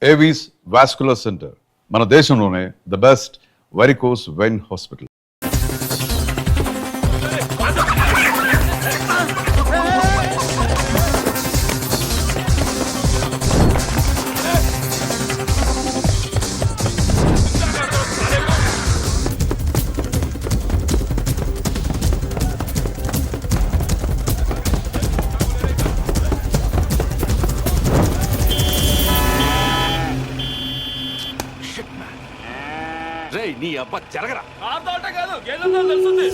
Avis vascular centre మన దేశంలోనే the best varicose vein hospital. నీ అబ్బా జరగరా కాదు గేదెంతో తెలుస్తుంది.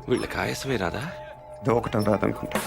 వీళ్ళకి ఆయాసమే రాదా? దూకటం రాదనుకుంటా.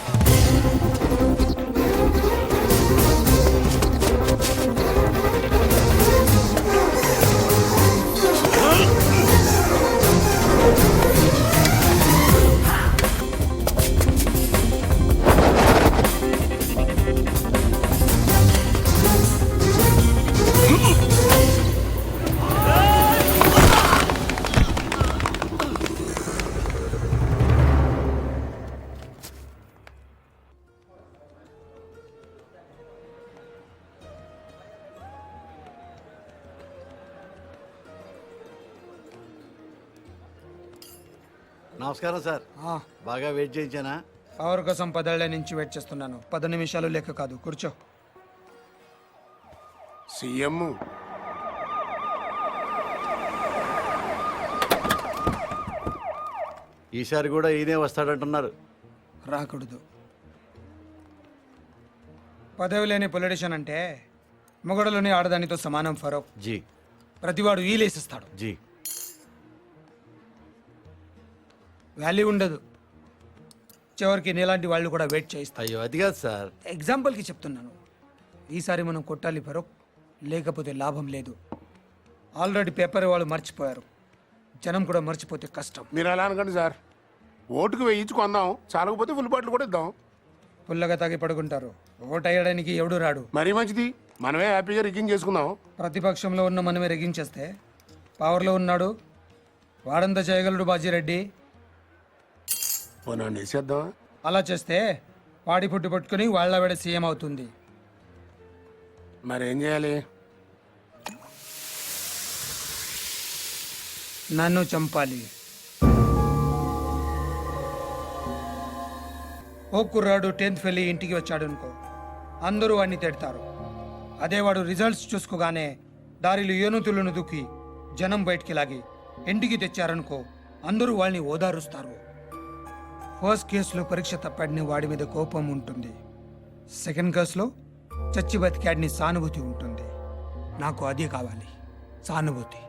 నమస్కారం సార్. బాగా వెయిట్ చేయించానా? పవర్ కోసం 10 ఏళ్ల నుంచి వెయిట్ చేస్తున్నాను. 10 నిమిషాలు లెక్క కాదు. కూర్చో. సీఎం ఈసారి కూడా ఈయనే వస్తాడంటున్నారు. రాకూడదు. పదవి లేని పొలిటీషియన్ అంటే మొగడలోని ఆడదానితో సమానం. ఫరూక్ జీ ప్రతివాడు ఈలేసిస్తాడు. జీ వాల్యూ ఉండదు. చివరికి నీలాంటి వాళ్ళు కూడా వెయిట్ చేయిస్తారు. అయ్యో అది కాదు సార్. ఎగ్జాంపుల్కి చెప్తున్నాను. ఈసారి మనం కొట్టాలి ఫరూక్, లేకపోతే లాభం లేదు. ఆల్రెడీ పేపర్ వాళ్ళు మర్చిపోయారు. జనం కూడా మర్చిపోతే కష్టం. మీరు అలా అనకండి సార్. ఓటుకు వేయించుకుందాం, చాలకపోతే ఫుల్ బాటిల్ కూడా ఇద్దాం. పుల్లగా తాగి పడుకుంటారు. ఓటు వేయడానికి ఎవడు రాడు. మరీ మంచిది, మనమే హ్యాపీగా రిగ్గింగ్ చేసుకుందాం. ప్రతిపక్షంలో ఉన్న మనమే రెగించేస్తే పవర్లో ఉన్నాడు వాడంతా చేయగలడు బాజిరెడ్డి. పోనా వేసేద్దాం. అలా చేస్తే వాడి పుట్టి పట్టుకుని వాళ్ళ వేడ సీఎం అవుతుంది. మరేం చేయాలి? నన్ను చంపాలి. ఓ కుర్రాడు 10th ఫెయిల్ ఇంటికి వచ్చాడు అనుకో, అందరూ వాడిని తిడతారు. అదే వాడు రిజల్ట్స్ చూసుకోగానే దారిలో ఏనుతులను దుక్కి జనం బయటికి లాగి ఇంటికి తెచ్చారనుకో, అందరూ వాళ్ళని ఓదారుస్తారు. ఫస్ట్ కేసులో పరీక్ష తప్పాడిని వాడి మీద కోపం ఉంటుంది. సెకండ్ కేసులో చచ్చి బతికాడిని సానుభూతి ఉంటుంది. నాకు అదే కావాలి, సానుభూతి.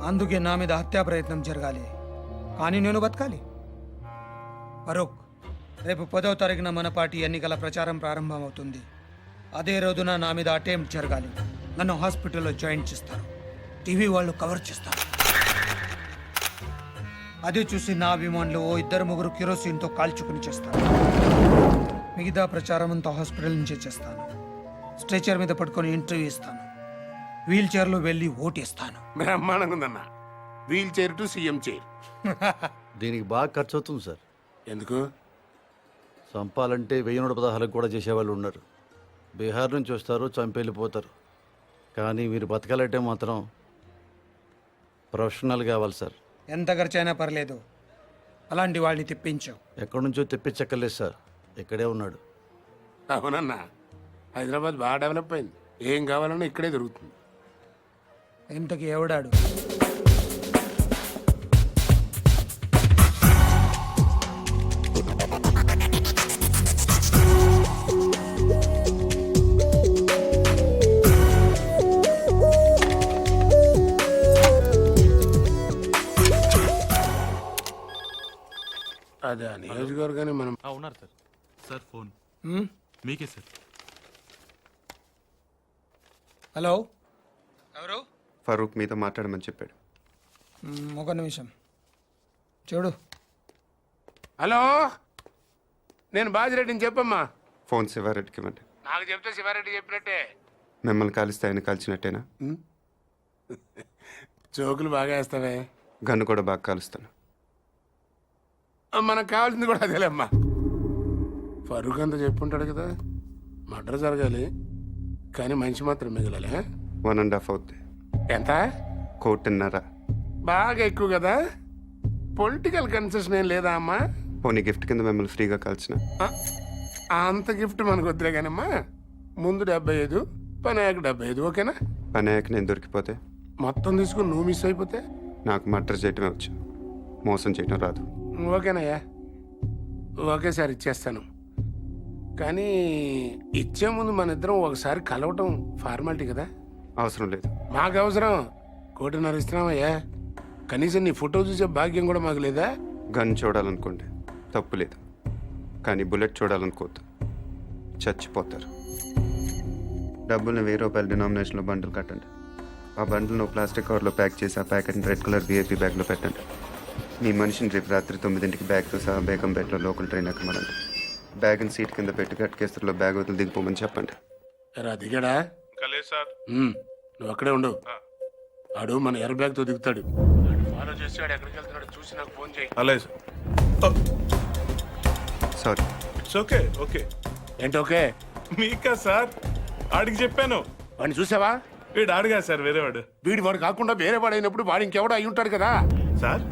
అందుకే నా మీద హత్యా ప్రయత్నం జరగాలి, కానీ నేను బతకాలి. ఫరూక్, రేపు 10వ తారీఖున మన పార్టీ ఎన్నికల ప్రచారం ప్రారంభమవుతుంది. అదే రోజున నా మీద అటెంప్ట్ జరగాలి. నన్ను హాస్పిటల్లో జాయిన్ చేస్తారు. టీవీ వాళ్ళు కవర్ చేస్తారు. అదే చూసి నా అభిమానులు 2-3 కిరోసిన్తో కాల్చుకుని చేస్తారు. మిగతా ప్రచారం అంతా హాస్పిటల్ నుంచే చేస్తాను. స్ట్రెచర్ మీద పట్టుకొని ఇంటర్వ్యూ ఇస్తాను. వీల్ చైర్లో వెళ్ళి ఓటేస్తాను. బ్రహ్మాండంగా ఉందన్న. Wheel chair to CM chair. దీనికి బాగా ఖర్చు అవుతుంది సార్. ఎందుకు? చంపాలంటే 1116 కూడా చేసేవాళ్ళు ఉన్నారు. బీహార్ నుంచి వస్తారు, చంపేళ్ళిపోతారు. కానీ మీరు బతకాలంటే మాత్రం ప్రొఫెషనల్ కావాలి సార్. ఎంత ఖర్చైనా పర్లేదు, అలాంటి వాళ్ళని తెప్పించావు. ఎక్కడి నుంచో తెప్పించక్కర్లేదు సార్, ఇక్కడే ఉన్నాడు. అవునన్నా, హైదరాబాద్ బాగా డెవలప్ అయింది. ఏం కావాలన్నా ఇక్కడే దొరుకుతుంది. ఇంతకీ ఎవడాడు? అదే ఆ నియోజకవర్గాన్ని మనం ఉన్నారు సార్ సార్ ఫోన్ మీకే సార్ హలో ఎవరు? ఫరూక్ మీతో మాట్లాడమని చెప్పాడు. ఒక నిమిషం చూడు. హలో, నేను బాజిరెడ్డిని చెప్పమ్మా. ఫోన్ శివారెడ్డికి ఇవ్వండి. నాకు చెప్తే శివారెడ్డి చెప్పినట్టే. మిమ్మల్ని కలిస్తే ఆయన కలిసినట్టేనా? జోకులు బాగా వేస్తావే. గన్ను కూడా బాగా కాలుస్తాను. మనకు కావాల్సింది కూడా అదేలేమ్మా. ఫరూక్ అంతా చెప్పుంటాడు కదా, మర్డర్ జరగాలి కానీ మనిషి మాత్రం మిగలాలి. 1.5 అవుద్ది. ఎంత? 1.5. బాగా ఎక్కువ కదా. పొలిటికల్ కన్సెషన్ ఏం లేదా అమ్మా? పోనీ గిఫ్ట్ కింద మిమ్మల్ని ఫ్రీగా కాల్చిన. అంత గిఫ్ట్ మనకు వద్దులే కానమ్మా. ముందు 75, పని అయ్యాక 75, ఓకేనా? పని అయ్యాక నేను దొరికిపోతే మొత్తం తీసుకుని నువ్వు మిస్ అయిపోతే నాకు మర్డర్ చేయటమే వచ్చు, మోసం చేయటం రాదు. ఓకేనయ్యా, ఒకేసారి ఇచ్చేస్తాను. కానీ ఇచ్చే ముందు మన ఇద్దరం ఒకసారి కలవటం ఫార్మాలిటీ కదా. అవసరం లేదు. మాకు అవసరం. 1.5 ఇస్తున్నామయ్యా. కనీసం నీ ఫోటో చూసే భాగ్యం కూడా మాకు లేదా? గన్ చూడాలనుకోండి, తప్పు లేదు. కానీ బుల్లెట్ చూడాలనుకోవద్దు, చచ్చిపోతారు. డబ్బుల్ని ₹1000 డినామినేషన్లో బండిల్ కట్టండి. ఆ బండిల్ను ప్లాస్టిక్ కవర్లో ప్యాక్ చేసి ఆ ప్యాకెట్ని రెడ్ కలర్ VIP బ్యాగ్లో పెట్టండి. మీ మనిషిని రేపు రాత్రి 9ంటికి బ్యాగ్తో సహా బేగంపేటలో లోకల్ ట్రైన్ ఎక్కమనండి. బ్యాగ్ని సీట్ కింద పెట్టి గట్కేస్తులో బ్యాగ్ వదిలి దిగిపోమని చెప్పండి. ఎరా దిగాడా? లేదు సార్. నువ్వు అక్కడే ఉండు. ఆడు మన ఎర్ర బ్యాగ్ తో దిగుతాడు. ఫాలో చేసాడు, ఎక్కడికి వెళ్తున్నాడు చూసి నాకు ఫోన్ చేయి. అలాగే sir. Sorry. It's okay. Okay ఏంటి ఓకే? మీకా సార్? ఆడికి చెప్పాను. వాడిని చూసావా? వీడు ఆడుగా సార్, వేరేవాడు. వాడు కాకుండా వేరే వాడు అయినప్పుడు వాడు ఇంకెవడో అయి ఉంటాడు కదా సార్.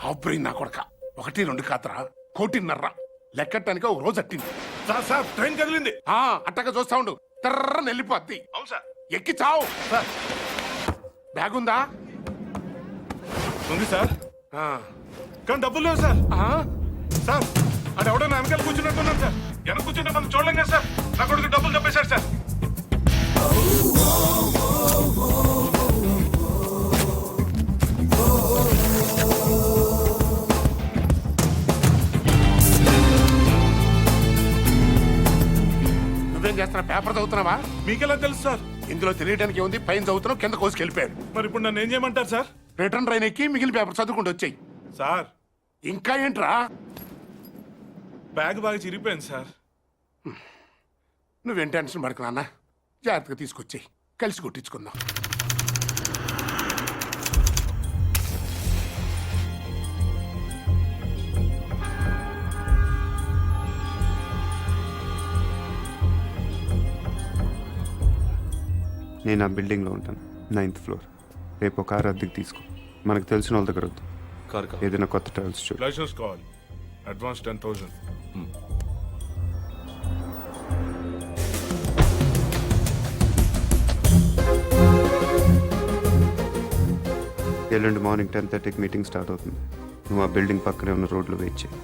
ఆబ్రెయిన్ నా కొడక 1, 2 కాతరా 1.5 లెక్కటానికి ఒక రోజు అట్టింది. సార్ సార్ ట్రైన్ కదిలింది. అట్టగా చూస్తా ఉండు, తర్రని వెళ్ళిపోద్ది. అవును సార్. ఎక్కి చావు. సార్ బ్యాగ్ ఉందా? ఉంది సార్, ఆ. కానీ డబ్బులు లేవు సార్. ఆ? సార్ అది ఎవడో నా వెనకాల కూర్చున్నట్టున్నాను సార్. వెనక కూర్చుంటే మనం చూడలేం కదా సార్. నా కొడుకు డబ్బులు తప్పేశారు సార్. నువ్వేం చేస్తున్నా? పేపర్ చదువుతున్నావా? మీకెలా తెలుసు సార్? ఇందులో తెలియడానికి ఉంది. పైన చదువుతున్నావు, కింద కోసుకెళ్ళిపోయాడు. మరి ఇప్పుడు నన్ను ఏం చేయమంటారు సార్? రిటర్న్ ట్రైన్ ఎక్కి మిగిలిన పేపర్ చదువుకుంటూ వచ్చాయి. సార్ ఇంకా ఏంట్రా? బ్యాగ్ బాగా చిరిగిపోయింది సార్. నువ్వేం టెన్షన్ పడకు నాన్న, జాగ్రత్తగా తీసుకొచ్చాయి, కలిసి కొట్టించుకుందాం. నేను ఆ బిల్డింగ్లో ఉంటాను, 9th ఫ్లోర్. రేపు ఒక కారు అద్దెకి తీసుకో. మనకు తెలిసిన వాళ్ళ దగ్గర వద్దు, ఏదైనా కొత్త ట్రావెల్స్ చూడు. లైసెన్స్ కావాలి, అడ్వాన్స్ 10,000. ఎల్లుండి మార్నింగ్ 10:30కి మీటింగ్ స్టార్ట్ అవుతుంది. నువ్వు ఆ బిల్డింగ్ పక్కనే ఉన్న రోడ్లో వెయిట్ చేయి.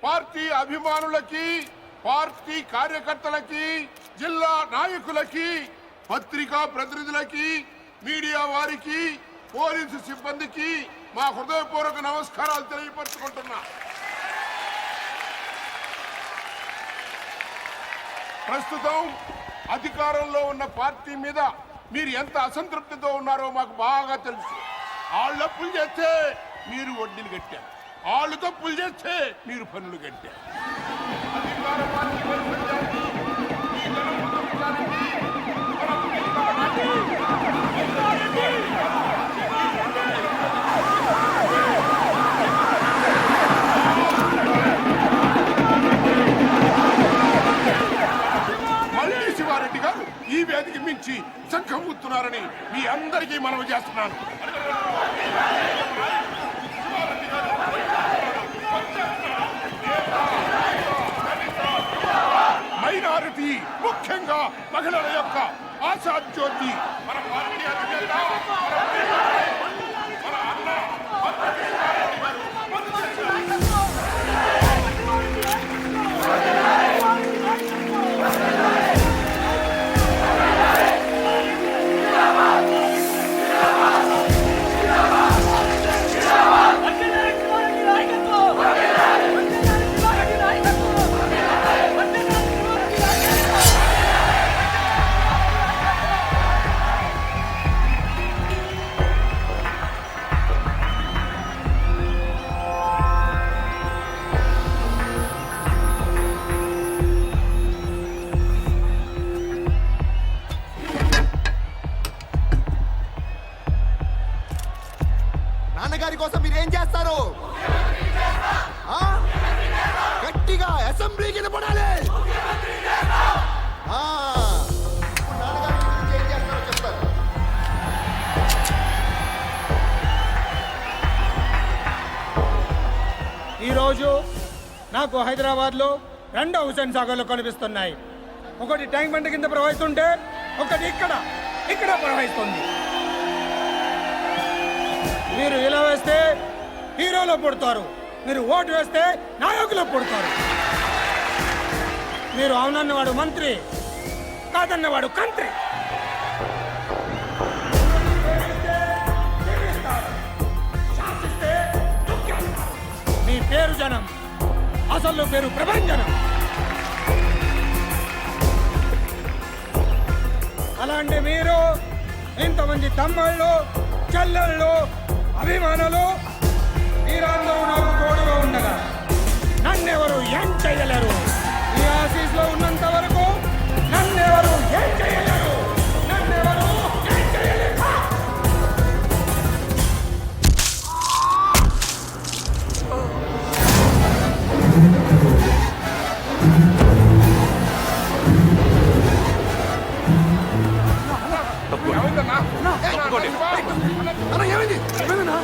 పార్టీ అభిమానులకి, పార్టీ కార్యకర్తలకి, జిల్లా నాయకులకి, పత్రికా ప్రతినిధులకి, మీడియా వారికి, పోలీసు సిబ్బందికి మా హృదయపూర్వక నమస్కారాలు తెలియపరుచుకుంటున్నా. ప్రస్తుతం అధికారంలో ఉన్న పార్టీ మీద మీరు ఎంత అసంతృప్తితో ఉన్నారో మాకు బాగా తెలుసు. వాళ్ళు అప్పులు చేస్తే మీరు వడ్డీలు కట్టారు, వాళ్ళు తప్పులు చేస్తే మీరు పనులు కట్టారు. అధికార పార్టీ వైఫల్యాన్ని, ఈ ధనవంతులకి మళ్ళీ శివారెడ్డి గారు ఈ వేదిక మించి సంఖమూస్తున్నారని మీ అందరికీ మనవి చేస్తున్నాను. శివారెడ్డి గారు మహిళల యొక్క ఆశాజ్యోతి మన పార్టీ అధినేత మన అన్న నాన్నగారి కోసం మీరేం చేస్తారు? ఆ? గట్టిగా అసెంబ్లీకి నిలబడాలి. ఆ. ఇప్పుడు నాన్నగారి గురించి ఏం చేస్తారో చెప్తారు. ఈరోజు నాకు హైదరాబాద్లో 2 హుసేన్ సాగర్లు కనిపిస్తున్నాయి. ఒకటి ట్యాంక్ బండ్ కింద ప్రవహిస్తుంటే ఒకటి ఇక్కడ ప్రవహిస్తుంది. మీరు ఇలా వేస్తే హీరోలో పుడతారు, మీరు ఓటు వేస్తే నాయకులు పుడతారు. మీరు అవునన్నవాడు మంత్రి, కాదన్నవాడు కంత్రి. శాసిస్తే తొక్కేస్తారు. మీ పేరు జనం, అసలు పేరు ప్రభంజనం. అలాంటి మీరు ఇంతమంది తమ్ముళ్ళు, చెల్లెళ్ళు, అభిమానులు మీరందరూ నాకు తోడుగా ఉండగా నన్నెవరు ఏం చేయలేరు. ఈ ఆఫీస్లో ఉన్నంత వరకు నన్నెవరు ఏం చేయలేరు. నన్నెవరు ఏం చేయలేరు. తప్పుకోండి. అన్న, ఏమైంది? ఏమైందన్నా?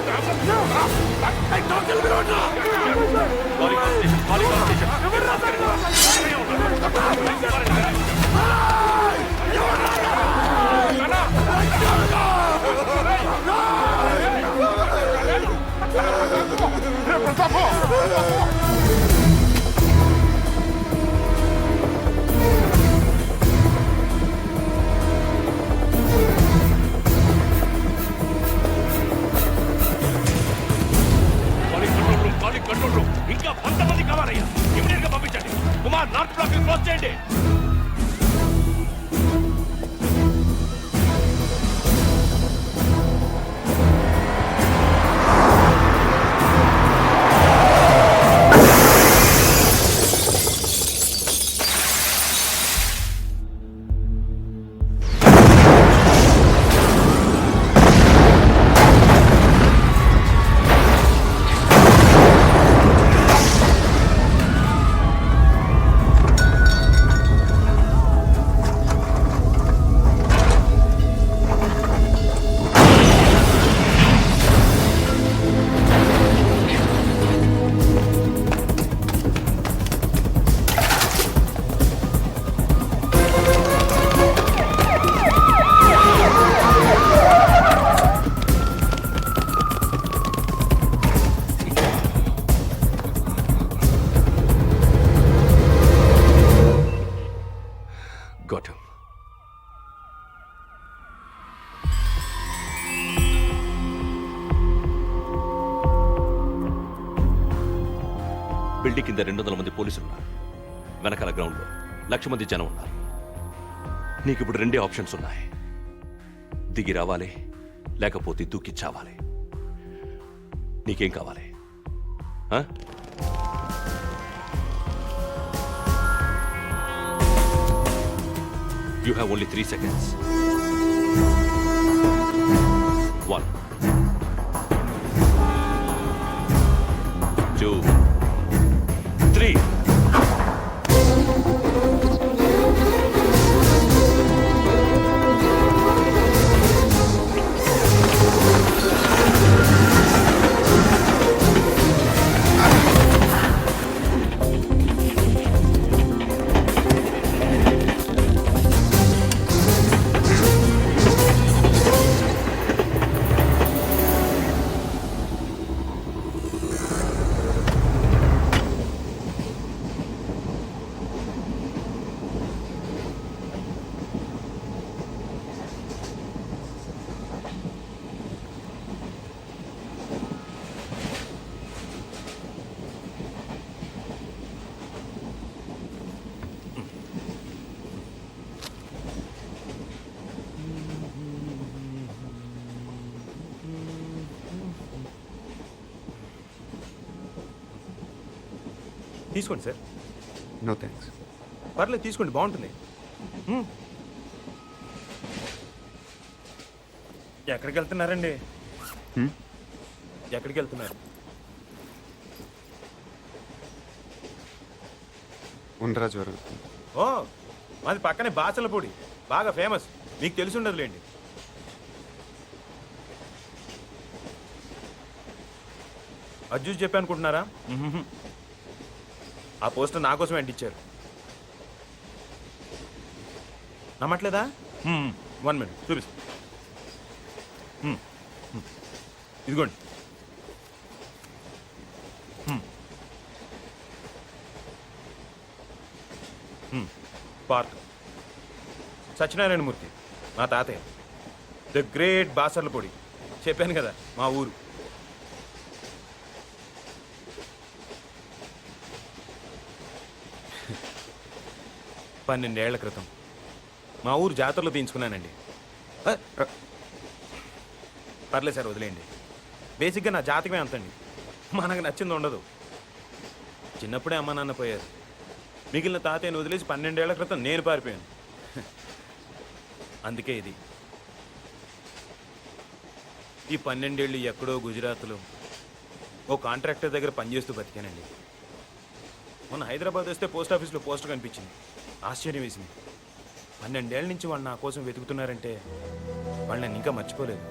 కంట్రోల్ రూమ్ ఇంకా 100 మంది కావాలయ్యా. ఇమీడియట్ గా పంపించండి. కుమార్, నార్త్ బ్లాక్ క్లోజ్ చేయండి. Got him. బిల్డింగ్ కింద 200 మంది పోలీసులు ఉన్నారు. వెనకాల గ్రౌండ్ లో 1,00,000 మంది జనం ఉన్నారు. నీకు ఇప్పుడు 2 ఆప్షన్స్ ఉన్నాయి. దిగి రావాలి, లేకపోతే దూకి చావాలి. నీకేం కావాలి? You have only 3 seconds. 1, 2, 3. తీసుకోండి సార్. No thanks. పర్లేదు తీసుకోండి, బాగుంటుంది. ఎక్కడికి వెళ్తున్నారండి? ఎక్కడికి వెళ్తున్నారు? ఉండరా జ్వరం. ఓ, మాది పక్కనే బాసలపూడి, బాగా ఫేమస్, మీకు తెలిసి ఉండదులేండి. అజ్జూస్ చెప్పి అనుకుంటున్నారా? ఆ పోస్టర్ నా కోసం అంటించారు. నమ్మట్లేదా? 1 మినిట్ చూపిస్తా. ఇదిగోండి. పార్క్ సత్యనారాయణమూర్తి మా తాతయ్య, ద గ్రేట్ బాసర్లపూడి. చెప్పాను కదా మా ఊరు. పన్నెండేళ్ల క్రితం మా ఊరు జాతరలో తీయించుకున్నానండి. పర్లేదు సార్, వదిలేయండి. బేసిక్గా నా జాతకమే అంతండి, మనకు నచ్చింది ఉండదు. చిన్నప్పుడే అమ్మ నాన్న పోయారు, మిగిలిన తాతయ్యను వదిలేసి 12 ఏళ్ల క్రితం నేను పారిపోయాను. అందుకే ఇది. ఈ 12 ఏళ్ళు ఎక్కడో గుజరాత్లో ఓ కాంట్రాక్టర్ దగ్గర పనిచేస్తూ బతికానండి. మొన్న హైదరాబాద్ వస్తే పోస్ట్ ఆఫీస్లో పోస్టర్ కనిపించింది. ఆశ్చర్యం వేసింది. 12 ఏళ్ళ నుంచి వాళ్ళు నా కోసం వెతుకుతున్నారంటే వాళ్ళు నన్ను ఇంకా మర్చిపోలేదు.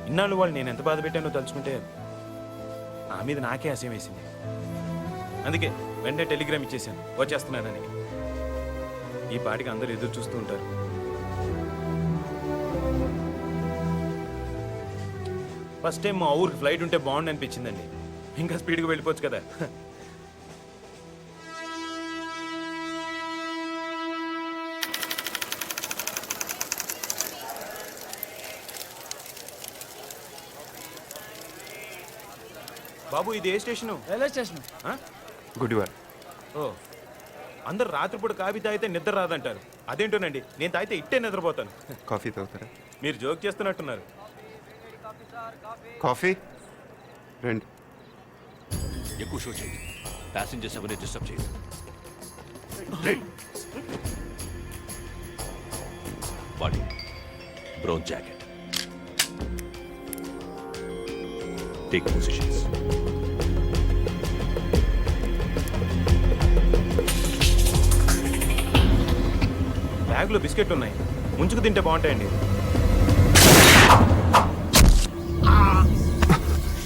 ఇన్నాళ్ళు వాళ్ళు నేను ఎంత బాధ పెట్టానో తలుచుకుంటే నా మీద నాకే అసహ్యం వేసింది. అందుకే వెంటనే టెలిగ్రామ్ ఇచ్చేసాను వచ్చేస్తున్నానని. ఈ పాటికి అందరూ ఎదురు చూస్తూ ఉంటారు. ఫస్ట్ టైం మా ఊరికి ఫ్లైట్ ఉంటే బాగుండు అనిపించిందండి. ఇంకా స్పీడ్గా వెళ్ళిపోవచ్చు కదా. బాబు ఇది ఏ స్టేషను? Railway station. గుడివాడ. ఓ, అందరు రాత్రిపూట కాఫీ తాగితే నిద్ర రాదంటారు. అదేంటోనండి, నేను తాగితే ఇట్టే నిద్రపోతాను. కాఫీ తాగుతారా? మీరు జోక్ చేస్తున్నట్టున్నారు. కాఫీ రండి. ఎక్కువ షో చేయండి, ప్యాసింజర్స్ ఎవరిని డిస్టర్బ్ చేయదు. Body brown jacket, take positions. బ్యాగ్లో బిస్కెట్ ఉన్నాయి, ముంచుకు తింటే బాగుంటాయండి.